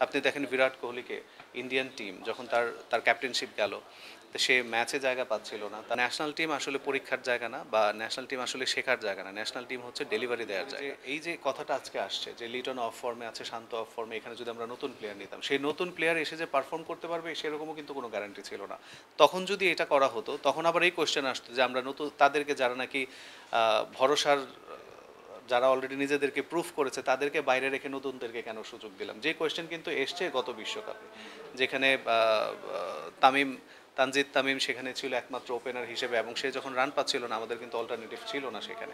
আপনি দেখেন বিরাট কোহলিকে Indian team যখন তার তার ক্যাপ্টেনশিপ গেল, তো সে ম্যাচে জায়গা পাচ্ছিল না। তার ন্যাশনাল টিম আসলে পরীক্ষার জায়গা না, বা ন্যাশনাল টিম আসলে শেখার জায়গা না। ন্যাশনাল টিম হচ্ছে ডেলিভারি দেওয়ার জায়গা। এই যে কথাটা আজকে আসছে যে লিটন অফ ফর্মে আছে, শান্ত অফ ফর্মে, এখানে যদি আমরা নতুন প্লেয়ার নিতাম, সেই নতুন প্লেয়ার এসে যে পারফর্ম করতে পারবে সেরকমও কিন্তু কোনো গ্যারান্টি ছিল না। তখন যদি এটা করা হতো, তখন আবার এই কোয়েশ্চেন আসতো যে আমরা নতুন তাদেরকে, যারা নাকি ভরসার, যারা অলরেডি নিজেদেরকে প্রুফ করেছে, তাদেরকে বাইরে রেখে নতুনদেরকে কেন সুযোগ দিলাম। যে কোয়েশ্চেন কিন্তু এসছে গত বিশ্বকাপে, যেখানে তামিম তানজিদ তামিম সেখানে ছিল একমাত্র ওপেনার হিসেবে, এবং সে যখন রান পাচ্ছিল না, আমাদের কিন্তু অল্টারনেটিভ ছিল না সেখানে।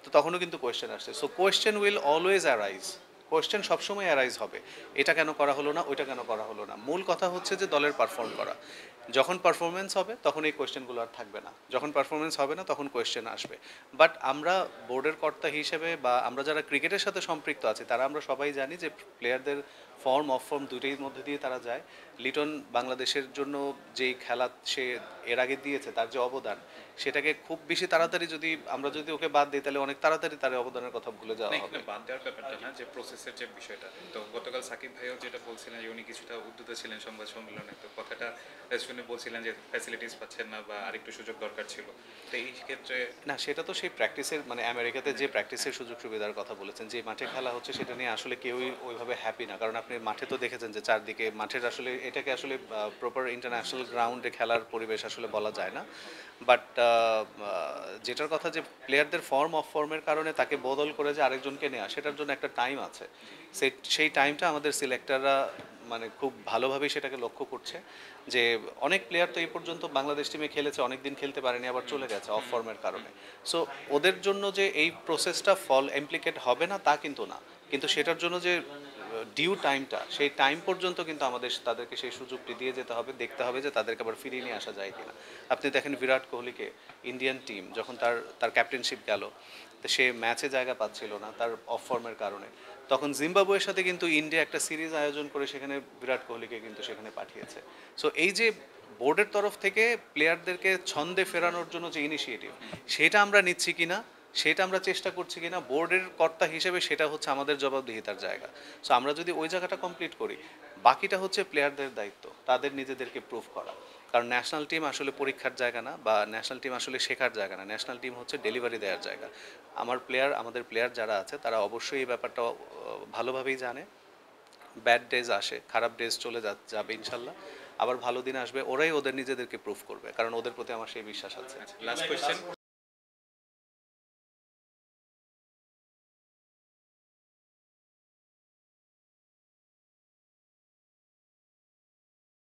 তো তখনও কিন্তু কোয়েশ্চেন আসছে। So question will always arise, question সবসময় অ্যারাইজ হবে। এটা কেন করা হলো না, ওইটা কেন করা হলো না। মূল কথা হচ্ছে যে দলের পারফর্ম করা। যখন পারফরমেন্স হবে তখন এই কোয়েশ্চেনগুলো আর থাকবে না, যখন পারফরমেন্স হবে না তখন কোয়েশ্চেন আসবে। বাট আমরা বোর্ডের কর্তা হিসেবে, বা আমরা যারা ক্রিকেটের সাথে সম্পৃক্ত আছি, তারা আমরা সবাই জানি যে প্লেয়ারদের ফর্ম অফ ফর্ম দুইটার মধ্যে দিয়ে তারা যায়। লিটন বাংলাদেশের জন্য যেই খেলা সে এর আগে দিয়েছে, তার যে অবদান, সেটাকে খুব বেশি তাড়াতাড়ি যদি আমরা যদি ওকে বাদ দিই, তাহলে অনেক তাড়াতাড়ি তার অবদানের কথা ভুলে না, যাওয়া হবে। এখানে বাদ দেওয়ার ব্যাপারটা না, যে প্রসেসের যে বিষয়টা। তো গতকাল সাকিব ভাইও যেটা বলছিলেন যে উনি কিছুটা উদ্ধত ছিলেন সংবাদ সম্মেলনে, তো কথাটা শুনে বলছিলেন যে ফ্যাসিলিটিস পাচ্ছেন না বা আরেকটু সুযোগ দরকার ছিল। তো এই ক্ষেত্রে না, সেটা তো সেই প্র্যাকটিসের, মানে আমেরিকাতে যে প্র্যাকটিসের সুযোগ সুবিধার কথা বলেছেন, যে মাঠে খেলা হচ্ছে, সেটা নিয়ে আসলে কেউই ওইভাবে হ্যাপি না। কারণ আপনি মাঠে তো দেখেছেন যে চারদিকে মাঠের, আসলে এটাকে আসলে প্রপার ইন্টারন্যাশনাল গ্রাউন্ডে খেলার পরিবেশ আসলে বলা যায় না। বাট যেটার কথা, যে প্লেয়ারদের ফর্ম অফ ফর্মের কারণে তাকে বদল করে যে আরেকজনকে নেওয়া, সেটার জন্য একটা টাইম আছে। সেই টাইমটা আমাদের সিলেক্টররা মানে খুব ভালোভাবেই সেটাকে লক্ষ্য করছে। যে অনেক প্লেয়ার তো এই পর্যন্ত বাংলাদেশ টিমে খেলেছে, অনেক দিন খেলতে পারেনি, আবার চলে গেছে অফ ফর্মের কারণে। সো ওদের জন্য যে এই প্রসেসটা ফল ইমপ্লিকেট হবে না তা কিন্তু না, কিন্তু সেটার জন্য যে ডিউ টাইমটা, সেই টাইম পর্যন্ত কিন্তু আমাদের তাদেরকে সেই সুযোগটি দিয়ে যেতে হবে, দেখতে হবে যে তাদেরকে আবার ফিরিয়ে নিয়ে আসা যায় কিনা। আপনি দেখেন বিরাট কোহলিকে ইন্ডিয়ান টিম যখন তার ক্যাপ্টেনশিপ গেল, তো সে ম্যাচে জায়গা পাচ্ছিল না তার অফ ফর্মের কারণে, তখন জিম্বাবুয়ের সাথে কিন্তু ইন্ডিয়া একটা সিরিজ আয়োজন করে সেখানে বিরাট কোহলিকে কিন্তু সেখানে পাঠিয়েছে। সো এই যে বোর্ডের তরফ থেকে প্লেয়ারদেরকে ছন্দে ফেরানোর জন্য যে ইনিশিয়েটিভ, সেটা আমরা নিচ্ছি কিনা, সেটা আমরা চেষ্টা করছি কিনা বোর্ডের কর্তা হিসেবে, সেটা হচ্ছে আমাদের জবাবদিহিতার জায়গা। সো আমরা যদি ওই জায়গাটা কমপ্লিট করি, বাকিটা হচ্ছে প্লেয়ারদের দায়িত্ব, তাদের নিজেদেরকে প্রুভ করা। কারণ ন্যাশনাল টিম আসলে পরীক্ষার জায়গা না, বা ন্যাশনাল টিম আসলে শেখার জায়গা না। ন্যাশনাল টিম হচ্ছে ডেলিভারি দেওয়ার জায়গা। আমাদের প্লেয়ার যারা আছে, তারা অবশ্যই এই ব্যাপারটা ভালোভাবেই জানে। ব্যাড ডেজ আসে, খারাপ ডেজ চলে যাবে ইনশাল্লাহ। আবার ভালো দিন আসবে, ওরাই ওদের নিজেদেরকে প্রুভ করবে, কারণ ওদের প্রতি আমার সেই বিশ্বাস আছে। Last question,